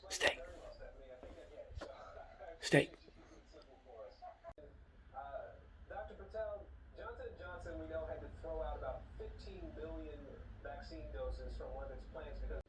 Steak. Steak. Dr. Patel, Johnson & Johnson, we know, had to throw out about 15 million vaccine doses from one of its plants because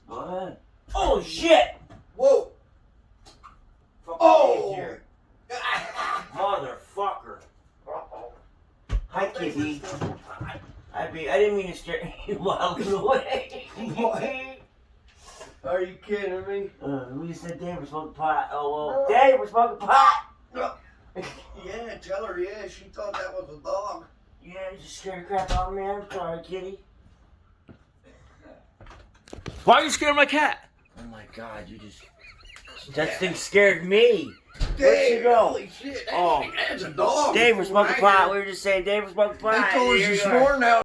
Go ahead. Oh shit! Whoa! Oh! Here. Motherfucker. Hi, Kitty. I didn't mean to scare you wildly away. What? Are you kidding me? We said Dave was smoking pot. Oh, well. Dave, we're smoking pot! Yeah, tell her, yeah, she thought that was a dog. Yeah, you just scared the crap out of me. I'm sorry, Kitty. Why are you scaring my cat? Oh my god, you just... That thing scared me. Where'd she Dave, go? holy shit, Oh. that's a dog. Dave, we're smoking Right pot. here. We were just saying Dave was smoking pot. They told us Here this you are. morning now.